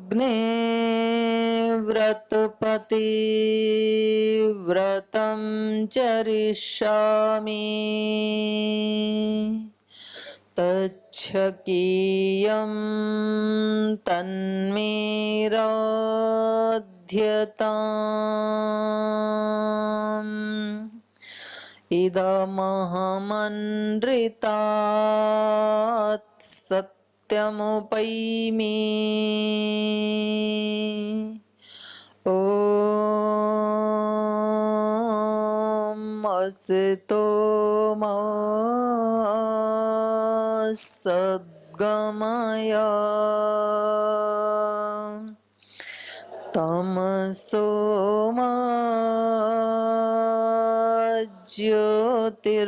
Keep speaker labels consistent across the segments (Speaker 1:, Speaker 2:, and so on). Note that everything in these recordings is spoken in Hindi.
Speaker 1: अग्ने व्रतपति व्रतं चरिष्यामि तच्छकीयं तन्मेराध्यताम् इदमहमनृतात् सत्यमुपैमि ॐ असतो मा सद्गमय तमसो मा ज्योतिर्गमय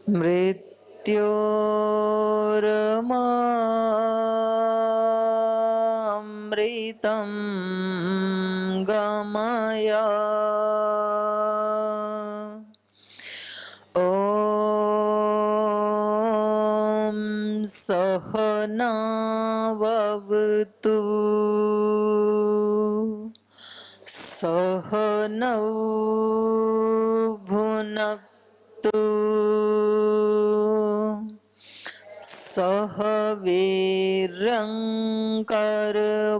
Speaker 1: मृत्योर्मामृतं गमय ॐ सहनाववतु सहनौ भुनक्तु सह वीर्यं करवावहै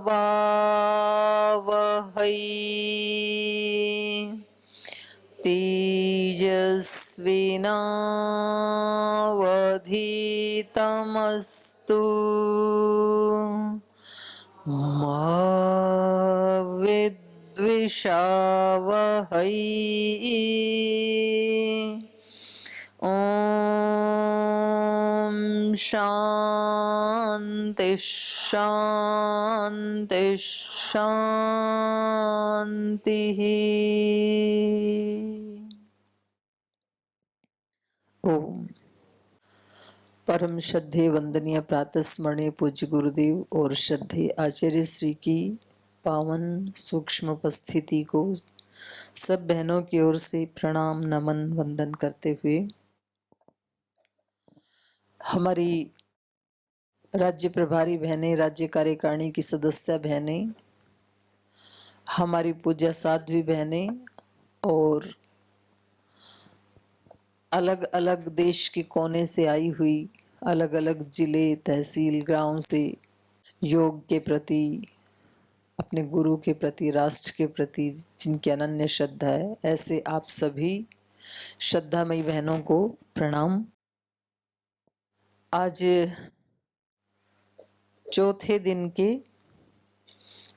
Speaker 1: तेजस्विनावधीतमस्तु मा विद्विषावहै ॐ शान्ति शान्ति शान्तिः। ओम। परम श्रद्धेय वंदनीय प्रातः स्मरणीय पूज्य गुरुदेव और श्रद्धेय आचार्य श्री की पावन सूक्ष्म उपस्थिति को सब बहनों की ओर से प्रणाम नमन वंदन करते हुए हमारी राज्य प्रभारी बहनें, राज्य कार्यकारिणी की सदस्य बहनें, हमारी पूज्य साध्वी बहनें और अलग अलग देश के कोने से आई हुई, अलग अलग जिले तहसील गांव से योग के प्रति, अपने गुरु के प्रति, राष्ट्र के प्रति जिनकी अनन्य श्रद्धा है, ऐसे आप सभी श्रद्धामयी बहनों को प्रणाम। आज चौथे दिन के,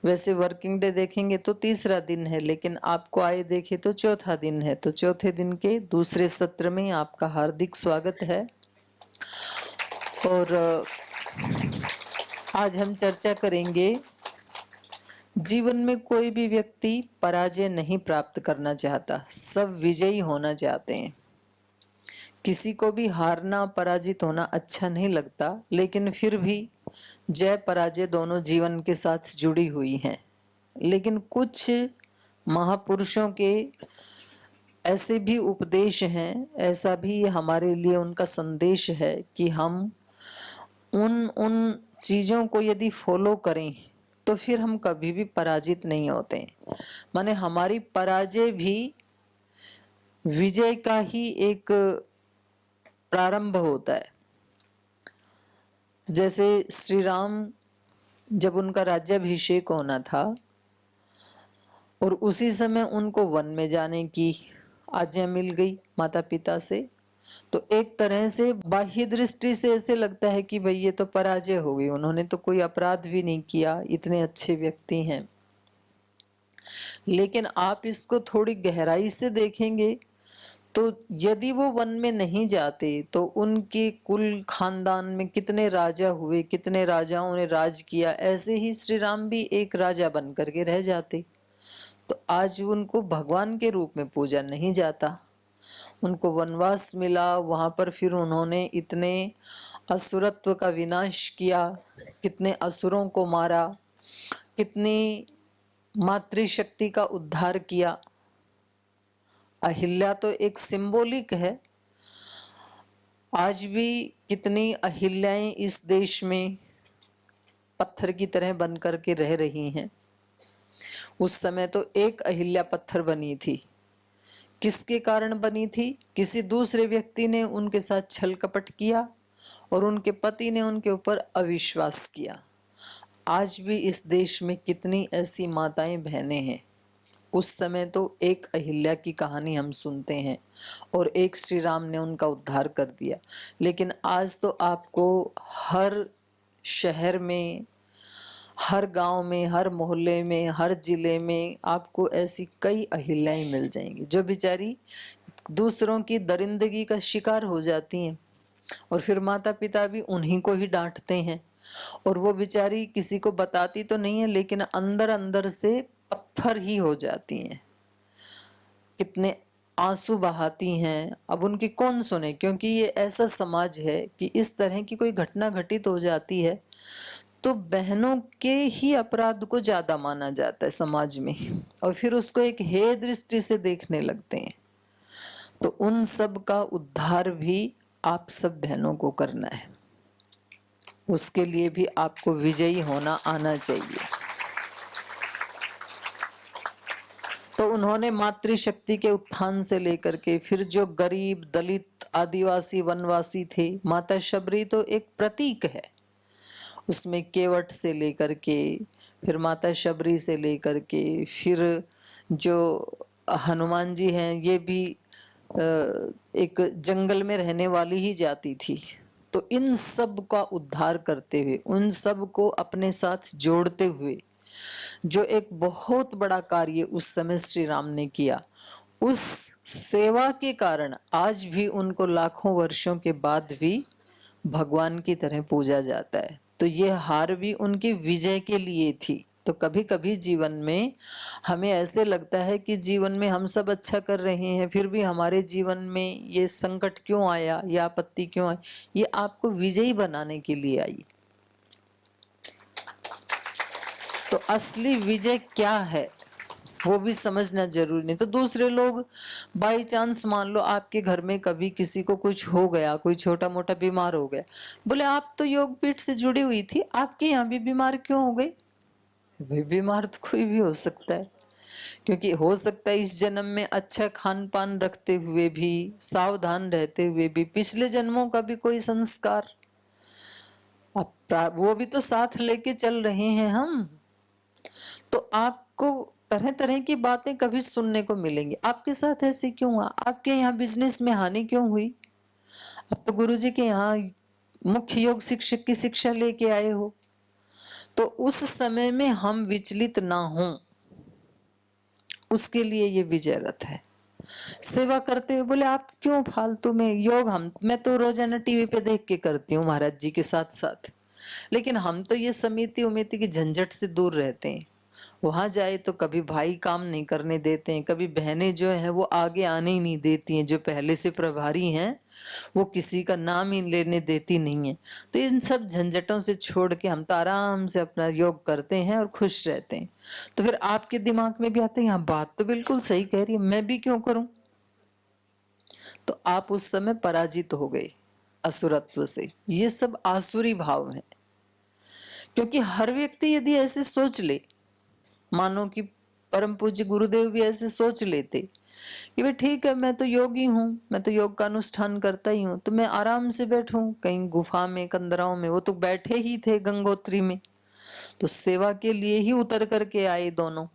Speaker 1: वैसे वर्किंग डे देखेंगे तो तीसरा दिन है, लेकिन आपको आए देखे तो चौथा दिन है। तो चौथे दिन के दूसरे सत्र में आपका हार्दिक स्वागत है। और आज हम चर्चा करेंगे, जीवन में कोई भी व्यक्ति पराजय नहीं प्राप्त करना चाहता, सब विजयी होना चाहते हैं। किसी को भी हारना, पराजित होना अच्छा नहीं लगता, लेकिन फिर भी जय पराजय दोनों जीवन के साथ जुड़ी हुई हैं। लेकिन कुछ महापुरुषों के ऐसे भी उपदेश हैं, ऐसा भी हमारे लिए उनका संदेश है कि हम उन चीजों को यदि फॉलो करें तो फिर हम कभी भी पराजित नहीं होते। माने हमारी पराजय भी विजय का ही एक प्रारंभ होता है। जैसे श्री राम, जब उनका राज्याभिषेक होना था और उसी समय उनको वन में जाने की आज्ञा मिल गई माता पिता से, तो एक तरह से बाह्य दृष्टि से ऐसे लगता है कि भाई ये तो पराजय हो गई, उन्होंने तो कोई अपराध भी नहीं किया, इतने अच्छे व्यक्ति हैं। लेकिन आप इसको थोड़ी गहराई से देखेंगे तो यदि वो वन में नहीं जाते तो उनके कुल खानदान में कितने राजा हुए, कितने राजाओं ने राज किया, ऐसे ही श्री राम भी एक राजा बन करके रह जाते। तो आज उनको भगवान के रूप में पूजा नहीं जाता। उनको वनवास मिला, वहां पर फिर उन्होंने इतने असुरत्व का विनाश किया, कितने असुरों को मारा, कितनी मातृशक्ति का उद्धार किया। अहिल्या तो एक सिंबॉलिक है, आज भी कितनी अहिल्याएं इस देश में पत्थर की तरह बन करके रह रही हैं। उस समय तो एक अहिल्या पत्थर बनी थी। किसके कारण बनी थी? किसी दूसरे व्यक्ति ने उनके साथ छल कपट किया और उनके पति ने उनके ऊपर अविश्वास किया। आज भी इस देश में कितनी ऐसी माताएं बहनें हैं। उस समय तो एक अहिल्या की कहानी हम सुनते हैं और एक श्री राम ने उनका उद्धार कर दिया, लेकिन आज तो आपको हर शहर में, हर गांव में, हर मोहल्ले में, हर जिले में आपको ऐसी कई अहिल्याएं मिल जाएंगी जो बेचारी दूसरों की दरिंदगी का शिकार हो जाती हैं और फिर माता पिता भी उन्हीं को ही डांटते हैं और वो बेचारी किसी को बताती तो नहीं है लेकिन अंदर अंदर से पत्थर ही हो जाती हैं। कितने आंसू बहाती हैं। अब उनकी कौन सुने, क्योंकि ये ऐसा समाज है कि इस तरह की कोई घटना घटित हो जाती है तो बहनों के ही अपराध को ज्यादा माना जाता है समाज में और फिर उसको एक हेय दृष्टि से देखने लगते हैं। तो उन सब का उद्धार भी आप सब बहनों को करना है। उसके लिए भी आपको विजयी होना आना चाहिए। तो उन्होंने मातृशक्ति के उत्थान से लेकर के फिर जो गरीब, दलित, आदिवासी, वनवासी थे, माता शबरी तो एक प्रतीक है। उसमें केवट से लेकर के, फिर माता शबरी से लेकर के, फिर जो हनुमान जी हैं ये भी एक जंगल में रहने वाली ही जाति थी। तो इन सब का उद्धार करते हुए, उन सब को अपने साथ जोड़ते हुए जो एक बहुत बड़ा कार्य उस समय श्री राम ने किया, उस सेवा के कारण आज भी उनको लाखों वर्षों के बाद भी भगवान की तरह पूजा जाता है। तो ये हार भी उनकी विजय के लिए थी। तो कभी कभी जीवन में हमें ऐसे लगता है कि जीवन में हम सब अच्छा कर रहे हैं, फिर भी हमारे जीवन में ये संकट क्यों आया, ये आपत्ति क्यों आई? ये आपको विजयी बनाने के लिए आई। तो असली विजय क्या है वो भी समझना जरूरी। नहीं तो दूसरे लोग बाई चांस, मान लो आपके घर में कभी किसी को कुछ हो गया, कोई छोटा मोटा बीमार हो गया, बोले आप तो योग पीठ से जुड़ी हुई थी, आपके यहाँ भी बीमार क्यों हो गई? भाई बीमार तो कोई भी हो सकता है, क्योंकि हो सकता है इस जन्म में अच्छा खान पान रखते हुए भी, सावधान रहते हुए भी, पिछले जन्मों का भी कोई संस्कार वो भी तो साथ लेके चल रहे हैं हम। तो आपको तरह तरह की बातें कभी सुनने को मिलेंगी। आपके साथ ऐसे क्यों हुआ? आपके यहाँ बिजनेस में हानि क्यों हुई? अब तो गुरुजी के यहाँ मुख्य योग शिक्षक की शिक्षा लेके आए हो। तो उस समय में हम विचलित ना हों, उसके लिए ये विजय रथ है। सेवा करते हुए बोले आप क्यों फालतू में योग, मैं तो रोजाना टीवी पे देख के करती हूँ महाराज जी के साथ साथ, लेकिन हम तो ये समिति उमिति की झंझट से दूर रहते हैं। वहां जाए तो कभी भाई काम नहीं करने देते हैं, कभी बहनें जो हैं वो आगे आने ही नहीं देती हैं, जो पहले से प्रभारी हैं वो किसी का नाम ही लेने देती नहीं है। तो इन सब झंझटों से छोड़ के हम तो आराम से अपना योग करते हैं और खुश रहते हैं। तो फिर आपके दिमाग में भी आता है यहाँ बात तो बिल्कुल सही कह रही है, मैं भी क्यों करूं? तो आप उस समय पराजित हो गए असुरत्व से। ये सब आसुरी भाव है, क्योंकि हर व्यक्ति यदि ऐसे सोच ले, मानो कि परम पूज्य गुरुदेव भी ऐसे सोच लेते कि भाई ठीक है, मैं तो योगी हूँ, मैं तो योग का अनुष्ठान करता ही हूँ, तो मैं आराम से बैठूं कहीं गुफा में, कंदराओं में। वो तो बैठे ही थे गंगोत्री में, तो सेवा के लिए ही उतर करके आए दोनों।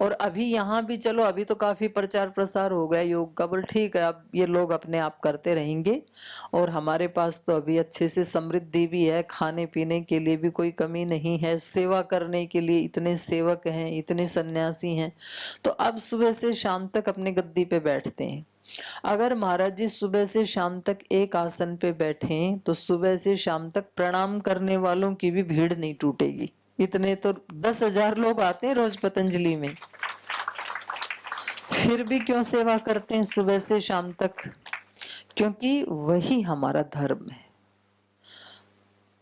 Speaker 1: और अभी यहाँ भी चलो, अभी तो काफी प्रचार प्रसार हो गया योग का, बोल ठीक है अब ये लोग अपने आप करते रहेंगे और हमारे पास तो अभी अच्छे से समृद्धि भी है, खाने पीने के लिए भी कोई कमी नहीं है, सेवा करने के लिए इतने सेवक हैं, इतने सन्यासी हैं। तो अब सुबह से शाम तक अपने गद्दी पे बैठते हैं। अगर महाराज जी सुबह से शाम तक एक आसन पे बैठे तो सुबह से शाम तक प्रणाम करने वालों की भी भीड़ नहीं टूटेगी। इतने तो 10,000 लोग आते हैं रोज पतंजलि में, फिर भी क्यों सेवा करते हैं सुबह से शाम तक? क्योंकि वही हमारा धर्म है।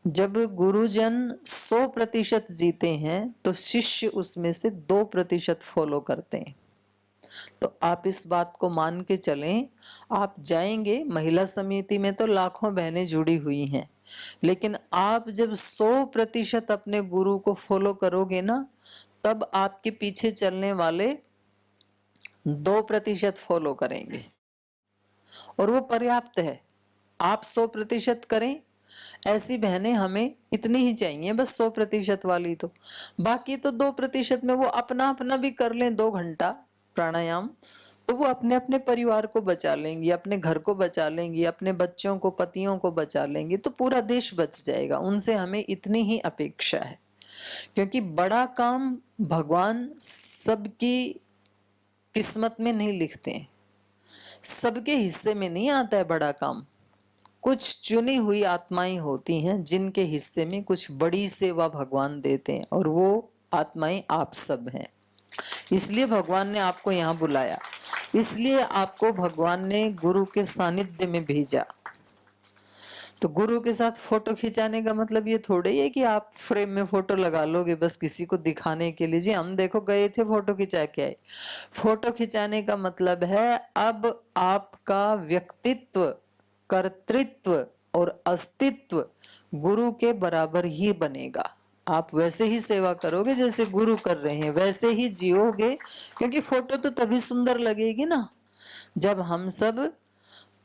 Speaker 1: जब गुरुजन 100% जीते हैं तो शिष्य उसमें से 2% फॉलो करते हैं। तो आप इस बात को मान के चलें, आप जाएंगे, महिला समिति में तो लाखों बहनें जुड़ी हुई हैं, लेकिन आप जब 100% अपने गुरु को फॉलो करोगे ना, तब आपके पीछे चलने वाले 2% फॉलो करेंगे, और वो पर्याप्त है। आप 100% करें, ऐसी बहनें हमें इतनी ही चाहिए, बस 100% वाली। तो बाकी तो 2% में वो अपना अपना भी कर लें 2 घंटा प्राणायाम, तो वो अपने अपने परिवार को बचा लेंगी, अपने घर को बचा लेंगी, अपने बच्चों को, पतियों को बचा लेंगी, तो पूरा देश बच जाएगा। उनसे हमें इतनी ही अपेक्षा है, क्योंकि बड़ा काम भगवान सबकी किस्मत में नहीं लिखते हैं, सबके हिस्से में नहीं आता है बड़ा काम। कुछ चुनी हुई आत्माएं होती हैं जिनके हिस्से में कुछ बड़ी सेवा भगवान देते हैं, और वो आत्माएं आप सब हैं। इसलिए भगवान ने आपको यहाँ बुलाया, इसलिए आपको भगवान ने गुरु के सानिध्य में भेजा। तो गुरु के साथ फोटो खिंचाने का मतलब ये थोड़े ही है कि आप फ्रेम में फोटो लगा लोगे बस किसी को दिखाने के लिए। जी हम देखो गए थे, फोटो खिंचा के आए। फोटो खिंचाने का मतलब है अब आपका व्यक्तित्व, कर्तृत्व और अस्तित्व गुरु के बराबर ही बनेगा। आप वैसे ही सेवा करोगे जैसे गुरु कर रहे हैं, वैसे ही जियोगे, क्योंकि फोटो तो तभी सुंदर लगेगी ना जब हम सब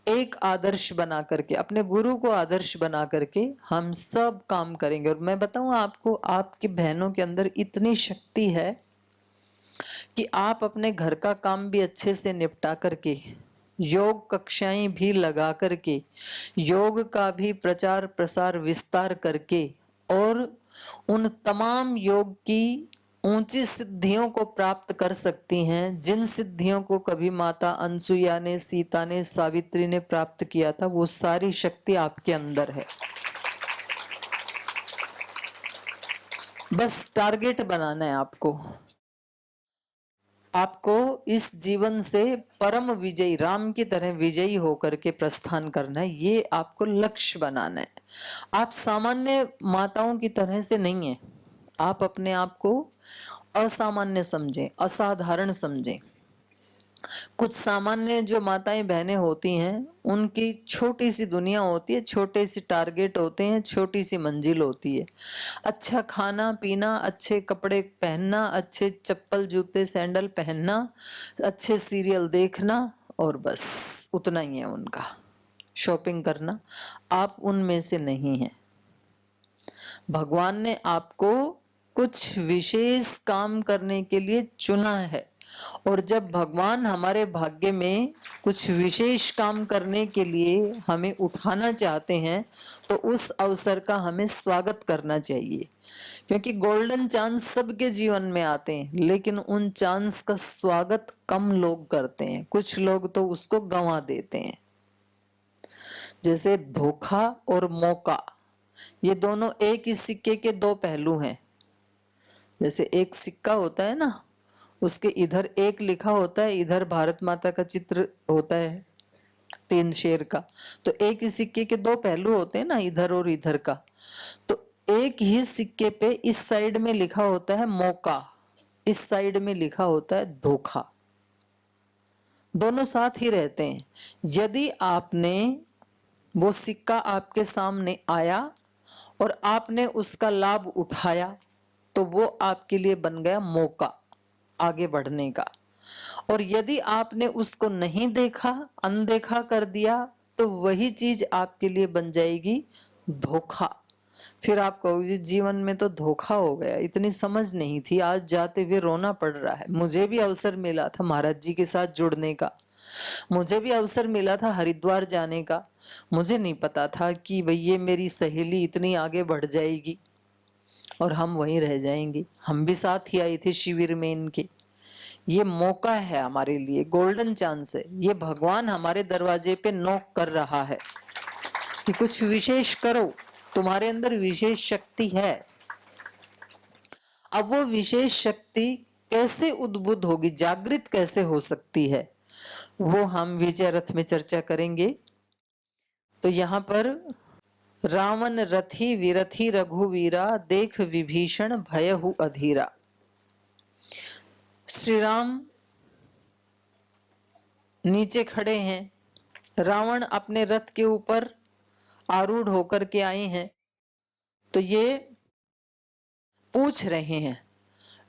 Speaker 1: एक आदर्श बना करके, अपने गुरु को आदर्श बना करके हम सब काम करेंगे। और मैं बताऊं आपको, आपकी बहनों के अंदर इतनी शक्ति है कि आप अपने घर का काम भी अच्छे से निपटा करके, योग कक्षाएं भी लगा करके, योग का भी प्रचार प्रसार विस्तार करके, और उन तमाम योग की ऊंची सिद्धियों को प्राप्त कर सकती हैं जिन सिद्धियों को कभी माता अनसुईया ने, सीता ने, सावित्री ने प्राप्त किया था। वो सारी शक्ति आपके अंदर है। बस टारगेट बनाना है आपको। आपको इस जीवन से परम विजयी, राम की तरह विजयी होकर के प्रस्थान करना है, ये आपको लक्ष्य बनाना है। आप सामान्य माताओं की तरह से नहीं है। आप अपने आप को असामान्य समझें, असाधारण समझें। कुछ सामान्य जो माताएं बहनें होती हैं, उनकी छोटी सी दुनिया होती है, छोटे से टारगेट होते हैं, छोटी सी मंजिल होती है। अच्छा खाना पीना, अच्छे कपड़े पहनना, अच्छे चप्पल जूते सैंडल पहनना, अच्छे सीरियल देखना, और बस उतना ही है उनका। शॉपिंग करना। आप उनमें से नहीं हैं। भगवान ने आपको कुछ विशेष काम करने के लिए चुना है, और जब भगवान हमारे भाग्य में कुछ विशेष काम करने के लिए हमें उठाना चाहते हैं, तो उस अवसर का हमें स्वागत करना चाहिए। क्योंकि गोल्डन चांस सबके जीवन में आते हैं, लेकिन उन चांस का स्वागत कम लोग करते हैं। कुछ लोग तो उसको गंवा देते हैं। जैसे धोखा और मौका, ये दोनों एक ही सिक्के के 2 पहलू हैं। जैसे एक सिक्का होता है ना, उसके इधर एक लिखा होता है, इधर भारत माता का चित्र होता है 3 शेर का। तो एक ही सिक्के के 2 पहलू होते हैं ना, इधर और इधर का। तो एक ही सिक्के पे इस साइड में लिखा होता है मौका, इस साइड में लिखा होता है धोखा। दोनों साथ ही रहते हैं। यदि आपने, वो सिक्का आपके सामने आया और आपने उसका लाभ उठाया, तो वो आपके लिए बन गया मौका आगे बढ़ने का। और यदि आपने उसको नहीं देखा, अनदेखा कर दिया, तो वही चीज आपके लिए बन जाएगी धोखा। फिर आप कहोगे जीवन में तो धोखा हो गया, इतनी समझ नहीं थी, आज जाते हुए रोना पड़ रहा है। मुझे भी अवसर मिला था महाराज जी के साथ जुड़ने का, मुझे भी अवसर मिला था हरिद्वार जाने का। मुझे नहीं पता था कि भाई ये मेरी सहेली इतनी आगे बढ़ जाएगी और हम वहीं रह जाएंगे। हम भी साथ ही आए थे शिविर में इनके। ये मौका है हमारे लिए, गोल्डन चांस है। ये भगवान हमारे दरवाजे पे नॉक कर रहा है कि कुछ विशेष करो, तुम्हारे अंदर विशेष शक्ति है। अब वो विशेष शक्ति कैसे उद्बुद्ध होगी, जागृत कैसे हो सकती है, वो हम विजय रथ में चर्चा करेंगे। तो यहाँ पर रावण रथी विरथी रघुवीरा, देख विभीषण भयहु अधीरा। श्री राम नीचे खड़े हैं, रावण अपने रथ के ऊपर आरूढ़ होकर के आए हैं। तो ये पूछ रहे हैं,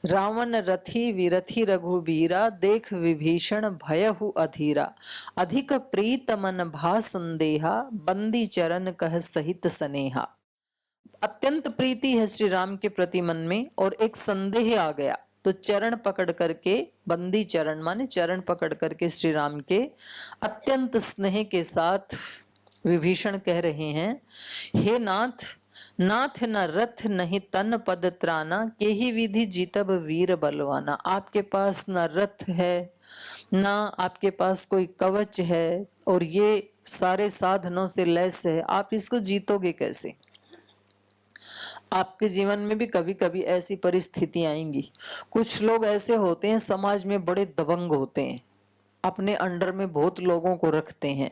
Speaker 1: रावण रथी विरथी रघुबीरा, देख विभीषण भयहु अधीरा, अधिक प्रीत मन भा संदेहा, बंदी चरण कह सहित स्नेहा। अत्यंत प्रीति है श्री राम के प्रति मन में और एक संदेह आ गया, तो चरण पकड़ करके, बंदी चरण माने चरण पकड़ करके श्री राम के अत्यंत स्नेह के साथ विभीषण कह रहे हैं, हे नाथ, नाथ न रथ नहीं तन पद त्राना, के ही विधि जीतब वीर बलवाना। आपके पास न रथ है, ना आपके पास कोई कवच है, और ये सारे साधनों से लैस है, आप इसको जीतोगे कैसे। आपके जीवन में भी कभी कभी ऐसी परिस्थितियां आएंगी। कुछ लोग ऐसे होते हैं, समाज में बड़े दबंग होते हैं, अपने अंडर में बहुत लोगों को रखते हैं,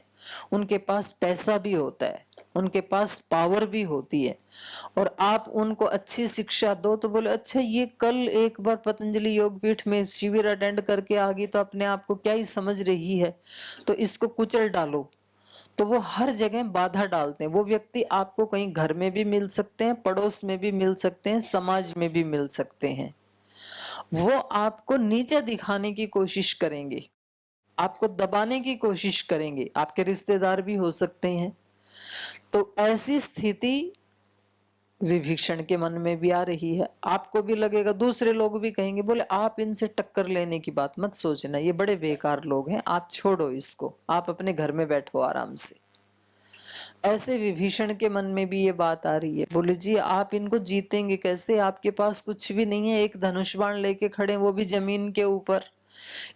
Speaker 1: उनके पास पैसा भी होता है, उनके पास पावर भी होती है, और आप उनको अच्छी शिक्षा दो तो बोले अच्छा ये कल एक बार पतंजलि योग पीठ में शिविर अटेंड करके आ गई तो अपने आप को क्या ही समझ रही है, तो इसको कुचल डालो। तो वो हर जगह बाधा डालते हैं। वो व्यक्ति आपको कहीं घर में भी मिल सकते हैं, पड़ोस में भी मिल सकते हैं, समाज में भी मिल सकते हैं। वो आपको नीचे दिखाने की कोशिश करेंगे, आपको दबाने की कोशिश करेंगे, आपके रिश्तेदार भी हो सकते हैं। तो ऐसी स्थिति विभीषण के मन में भी आ रही है, आपको भी लगेगा, दूसरे लोग भी कहेंगे, बोले आप इनसे टक्कर लेने की बात मत सोचना, ये बड़े बेकार लोग हैं, आप छोड़ो इसको, आप अपने घर में बैठो आराम से। ऐसे विभीषण के मन में भी ये बात आ रही है, बोले जी आप इनको जीतेंगे कैसे, आपके पास कुछ भी नहीं है, एक धनुष बाण लेके खड़े, वो भी जमीन के ऊपर।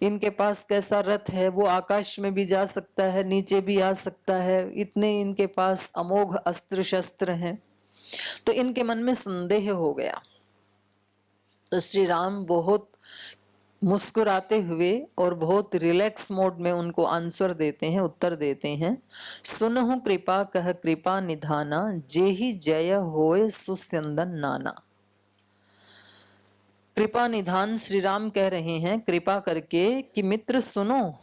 Speaker 1: इनके पास कैसा रथ है, वो आकाश में भी जा सकता है, नीचे भी आ सकता है, इतने इनके पास अमोघ अस्त्र शस्त्र हैं। तो इनके मन में संदेह हो गया। तो श्री राम बहुत मुस्कुराते हुए और बहुत रिलैक्स मोड में उनको आंसर देते हैं, उत्तर देते हैं, सुनहु कृपा कह कृपा निधाना, जेहि जय होए सुस्यंदन नाना। कृपा निधान श्री राम कह रहे हैं कृपा करके कि मित्र सुनो,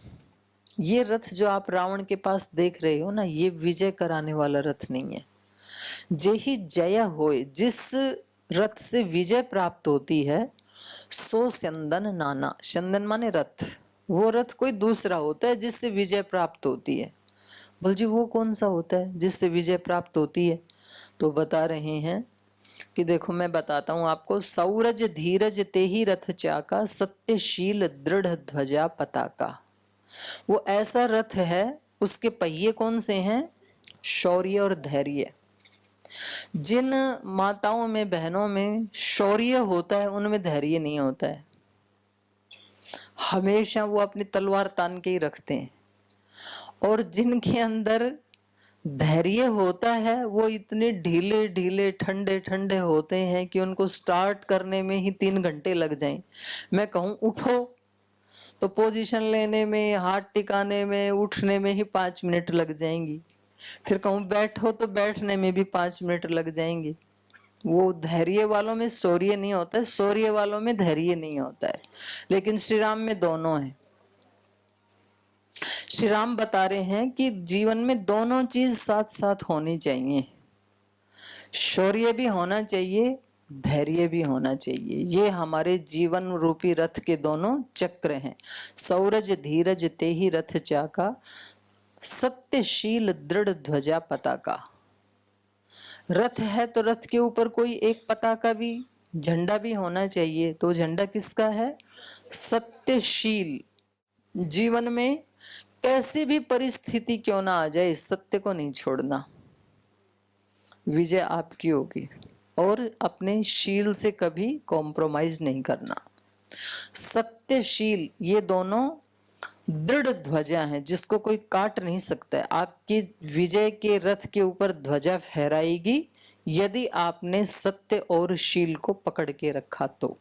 Speaker 1: ये रथ जो आप रावण के पास देख रहे हो ना, ये विजय कराने वाला रथ नहीं है। जेहि जय होए, जिस रथ से विजय प्राप्त होती है, सो चंदन नाना, चंदन माने रथ, वो रथ कोई दूसरा होता है जिससे विजय प्राप्त होती है। बोल जी वो कौन सा होता है जिससे विजय प्राप्त होती है। तो बता रहे हैं कि देखो मैं बताता हूं आपको, सौरज धीरज तेहि रथ चाका, सत्यशील दृढ़ ध्वजा पताका। वो ऐसा रथ है, उसके पहिए कौन से हैं, शौर्य और धैर्य। जिन माताओं में बहनों में शौर्य होता है उनमें धैर्य नहीं होता है, हमेशा वो अपनी तलवार तान के ही रखते हैं। और जिनके अंदर धैर्य होता है वो इतने ढीले ढीले ठंडे ठंडे होते हैं कि उनको स्टार्ट करने में ही 3 घंटे लग जाएं। मैं कहूं उठो तो पोजीशन लेने में, हाथ टिकाने में, उठने में ही 5 मिनट लग जाएंगी। फिर कहूं बैठो तो बैठने में भी 5 मिनट लग जाएंगे। वो धैर्य वालों में शौर्य नहीं होता है, शौर्य वालों में धैर्य नहीं होता है। लेकिन श्री राम में दोनों है। श्री राम बता रहे हैं कि जीवन में दोनों चीज साथ साथ होनी चाहिए, शौर्य भी होना चाहिए, धैर्य भी होना चाहिए। ये हमारे जीवन रूपी रथ के दोनों चक्र हैं। सौरज धीरज तेहि रथ चाका, सत्यशील दृढ़ ध्वजा पताका। रथ है तो रथ के ऊपर कोई एक पताका भी, झंडा भी होना चाहिए। तो झंडा किसका है, सत्यशील। जीवन में कैसी भी परिस्थिति क्यों ना आ जाए, सत्य को नहीं छोड़ना, विजय आपकी होगी। और अपने शील से कभी कॉम्प्रोमाइज नहीं करना। सत्यशील, ये दोनों दृढ़ ध्वजा हैं जिसको कोई काट नहीं सकता है। आपकी विजय के रथ के ऊपर ध्वजा फहराएगी यदि आपने सत्य और शील को पकड़ के रखा तो।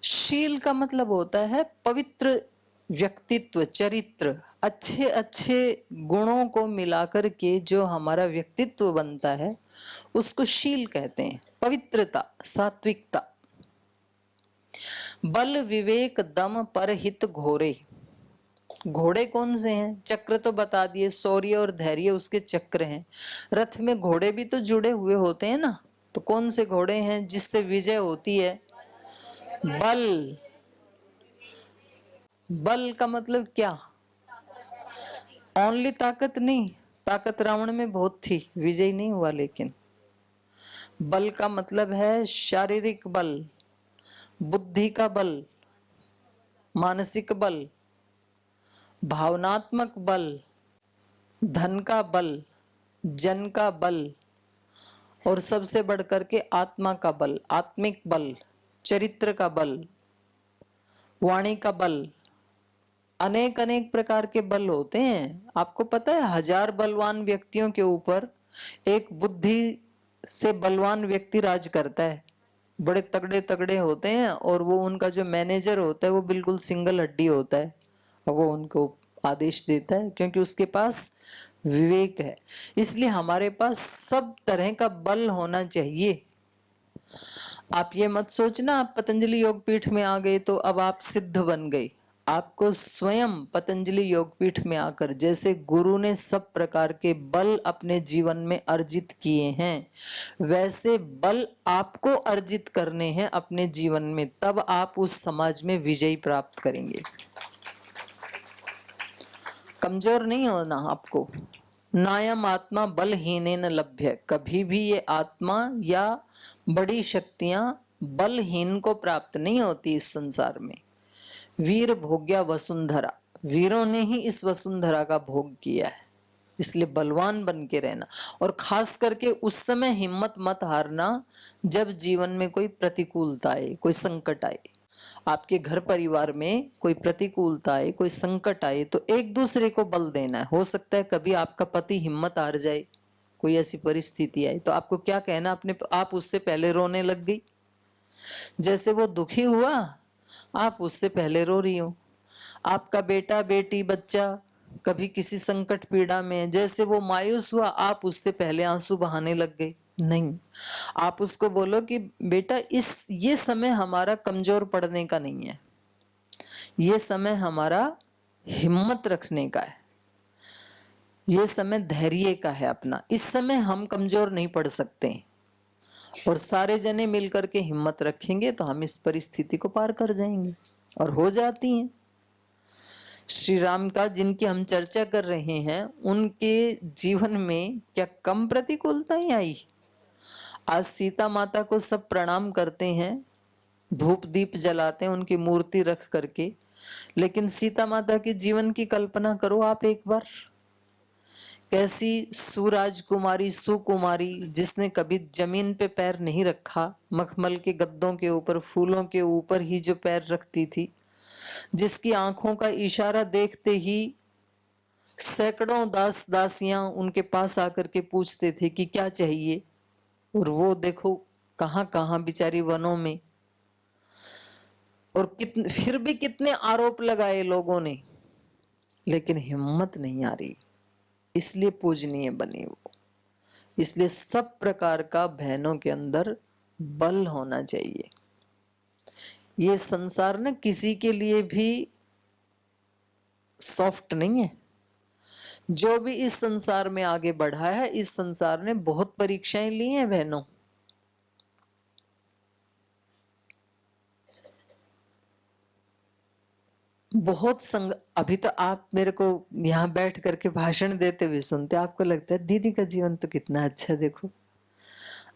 Speaker 1: शील का मतलब होता है पवित्र व्यक्तित्व, चरित्र, अच्छे अच्छे गुणों को मिलाकर के जो हमारा व्यक्तित्व बनता है उसको शील कहते हैं। पवित्रता, सात्विकता। बल विवेक दम पर हित घोरे, घोड़े कौन से हैं? चक्र तो बता दिए, शौर्य और धैर्य उसके चक्र हैं। रथ में घोड़े भी तो जुड़े हुए होते हैं ना, तो कौन से घोड़े हैं जिससे विजय होती है? बल। बल का मतलब क्या? ओनली ताकत नहीं, ताकत रावण में बहुत थी, विजय नहीं हुआ। लेकिन बल का मतलब है शारीरिक बल, बुद्धि का बल, मानसिक बल, भावनात्मक बल, धन का बल, जन का बल, और सबसे बढ़कर के आत्मा का बल, आत्मिक बल, चरित्र का बल, वाणी का बल। अनेक अनेक प्रकार के बल होते हैं। आपको पता है 1000 बलवान व्यक्तियों के ऊपर एक बुद्धि से बलवान व्यक्ति राज करता है। बड़े तगड़े तगड़े होते हैं और वो उनका जो मैनेजर होता है वो बिल्कुल सिंगल हड्डी होता है, और वो उनको आदेश देता है क्योंकि उसके पास विवेक है। इसलिए हमारे पास सब तरह का बल होना चाहिए। आप ये मत सोचना आप पतंजलि योग पीठ में आ गए तो अब आप सिद्ध बन गए। आपको स्वयं पतंजलि योग पीठ में आकर जैसे गुरु ने सब प्रकार के बल अपने जीवन में अर्जित किए हैं, वैसे बल आपको अर्जित करने हैं अपने जीवन में, तब आप उस समाज में विजय प्राप्त करेंगे। कमजोर नहीं होना आपको। नायम आत्मा बलहीनेन लभ्य, कभी भी ये आत्मा या बड़ी शक्तियां बलहीन को प्राप्त नहीं होती इस संसार में। वीर भोग्या वसुंधरा, वीरों ने ही इस वसुंधरा का भोग किया है, इसलिए बलवान बन के रहना। और खास करके उस समय हिम्मत मत हारना जब जीवन में कोई प्रतिकूलता आए, कोई संकट आए। आपके घर परिवार में कोई प्रतिकूलता आए, कोई संकट आए, तो एक दूसरे को बल देना है। हो सकता है कभी आपका पति हिम्मत हार जाए, कोई ऐसी परिस्थिति आई, तो आपको क्या कहना, अपने आप उससे पहले रोने लग गई। जैसे वो दुखी हुआ आप उससे पहले रो रही हो। आपका बेटा बेटी बच्चा कभी किसी संकट पीड़ा में, जैसे वो मायूस हुआ आप उससे पहले आंसू बहाने लग गए। नहीं, आप उसको बोलो कि बेटा ये समय हमारा कमजोर पड़ने का नहीं है, ये समय हमारा हिम्मत रखने का है, ये समय धैर्य का है अपना। इस समय हम कमजोर नहीं पड़ सकते, और सारे जने मिलकर के हिम्मत रखेंगे तो हम इस परिस्थिति को पार कर जाएंगे। और हो जाती हैं। श्री राम का जिनकी हम चर्चा कर रहे हैं उनके जीवन में क्या कम प्रतिकूलताएं आई? आज सीता माता को सब प्रणाम करते हैं, धूप दीप जलाते हैं उनकी मूर्ति रख करके, लेकिन सीता माता के जीवन की कल्पना करो आप एक बार। कैसी सुराजकुमारी, सुकुमारी, जिसने कभी जमीन पे पैर नहीं रखा, मखमल के गद्दों के ऊपर, फूलों के ऊपर ही जो पैर रखती थी, जिसकी आंखों का इशारा देखते ही सैकड़ों दास दासियां उनके पास आकर के पूछते थे कि क्या चाहिए, और वो देखो कहां कहां बेचारी वनों में। और कितने फिर भी कितने आरोप लगाए लोगों ने, लेकिन हिम्मत नहीं आ रही, इसलिए पूजनीय बनी वो। इसलिए सब प्रकार का बहनों के अंदर बल होना चाहिए। ये संसार ना किसी के लिए भी सॉफ्ट नहीं है। जो भी इस संसार में आगे बढ़ा है, इस संसार ने बहुत परीक्षाएं ली हैं बहनों। बहुत अभी तो आप मेरे को यहाँ बैठ करके भाषण देते हुए सुनते, आपको लगता है दीदी का जीवन तो कितना अच्छा, देखो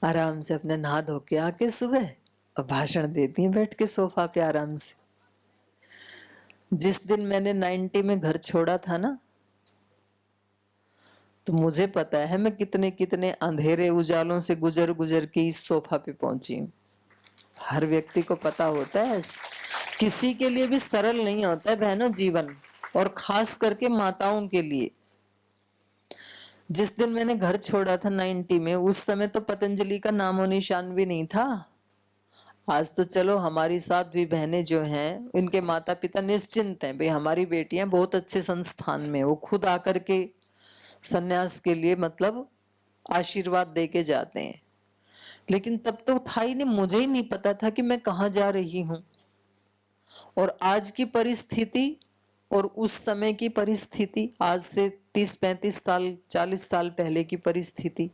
Speaker 1: आराम से अपने नहा धो के आके सुबह और भाषण देती हैं बैठ के सोफा पे आराम से। जिस दिन मैंने 90 में घर छोड़ा था ना, तो मुझे पता है मैं कितने कितने अंधेरे उजालों से गुजर गुजर के इस सोफा पे पहुंची हूँ। हर व्यक्ति को पता होता है, किसी के लिए भी सरल नहीं होता है बहनों जीवन, और खास करके माताओं के लिए। जिस दिन मैंने घर छोड़ा था 90 में, उस समय तो पतंजलि का नामो निशान भी नहीं था। आज तो चलो हमारी साध्वी बहनें जो हैं, इनके माता पिता निश्चिंत हैं, भाई हमारी बेटियां बहुत अच्छे संस्थान में, वो खुद आकर के सन्यास के लिए मतलब आशीर्वाद दे के जाते हैं। लेकिन तब तो था ही नहीं, मुझे ही नहीं पता था कि मैं कहाँ जा रही हूँ। और आज की परिस्थिति और उस समय की परिस्थिति, आज से 30-35 साल 40 साल पहले की परिस्थिति,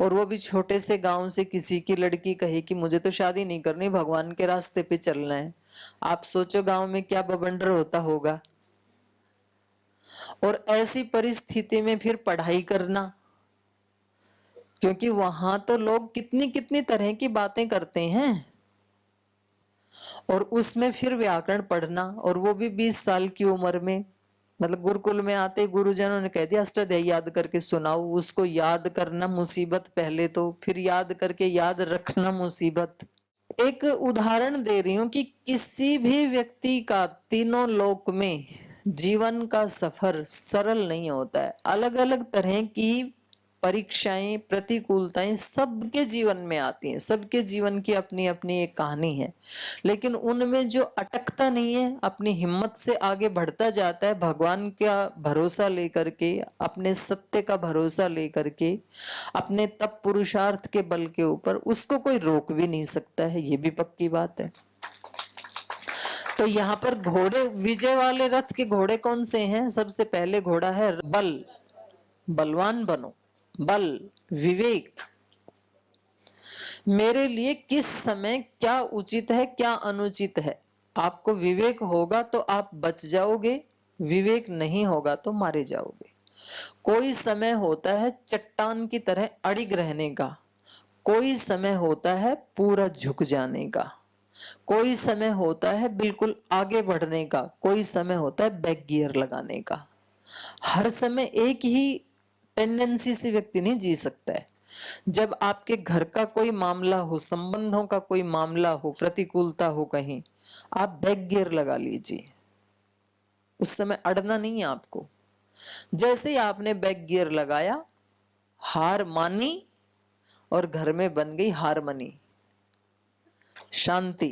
Speaker 1: और वो भी छोटे से गांव से किसी की लड़की कहे कि मुझे तो शादी नहीं करनी, भगवान के रास्ते पे चलना है। आप सोचो गांव में क्या बवंडर होता होगा। और ऐसी परिस्थिति में फिर पढ़ाई करना, क्योंकि वहां तो लोग कितनी कितनी तरह की बातें करते हैं, और उसमें फिर व्याकरण पढ़ना, और वो भी 20 साल की उम्र में। मतलब गुरुकुल में आते गुरुजनों ने कह दिया अष्टाध्यायी याद करके सुनाओ। उसको याद करना मुसीबत पहले तो, फिर याद करके याद रखना मुसीबत। एक उदाहरण दे रही हूं कि किसी भी व्यक्ति का तीनों लोक में जीवन का सफर सरल नहीं होता है। अलग अलग तरह की परीक्षाएं, प्रतिकूलताएं सबके जीवन में आती हैं। सबके जीवन की अपनी अपनी एक कहानी है, लेकिन उनमें जो अटकता नहीं है, अपनी हिम्मत से आगे बढ़ता जाता है, भगवान का भरोसा लेकर के, अपने सत्य का भरोसा लेकर के, अपने तप पुरुषार्थ के बल के ऊपर, उसको कोई रोक भी नहीं सकता है। ये भी पक्की बात है। तो यहाँ पर घोड़े, विजय वाले रथ के घोड़े कौन से हैं? सबसे पहले घोड़ा है बल, बलवान बनो, बल, विवेक। मेरे लिए किस समय क्या उचित है, क्या अनुचित है। आपको विवेक होगा तो आप बच जाओगे, विवेक नहीं होगा तो मारे जाओगे। कोई समय होता है चट्टान की तरह अड़िग रहने का, कोई समय होता है पूरा झुक जाने का, कोई समय होता है बिल्कुल आगे बढ़ने का, कोई समय होता है बैक गियर लगाने का। हर समय एक ही टेंडेंसी से व्यक्ति नहीं जी सकता है। जब आपके घर का कोई मामला हो, संबंधों का कोई मामला हो, प्रतिकूलता हो कहीं, आप बैक गियर लगा लीजिए। उस समय अड़ना नहीं है आपको। जैसे ही आपने बैक गियर लगाया, हार मानी और घर में बन गई हारमनी, शांति।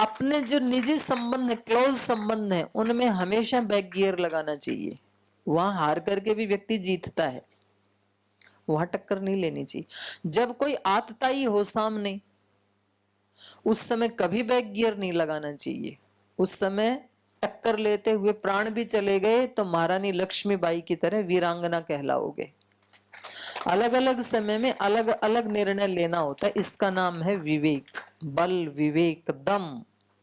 Speaker 1: अपने जो निजी संबंध है, क्लोज संबंध है, उनमें हमेशा बैक गियर लगाना चाहिए। वहां हार करके भी व्यक्ति जीतता है, वहां टक्कर नहीं लेनी चाहिए। जब कोई आतताई हो सामने, उस समय कभी बैक गियर नहीं लगाना चाहिए। उस समय टक्कर लेते हुए प्राण भी चले गए तो महारानी लक्ष्मीबाई की तरह वीरांगना कहलाओगे। अलग अलग समय में अलग अलग निर्णय लेना होता है। इसका नाम है विवेक, बल, विवेक, दम।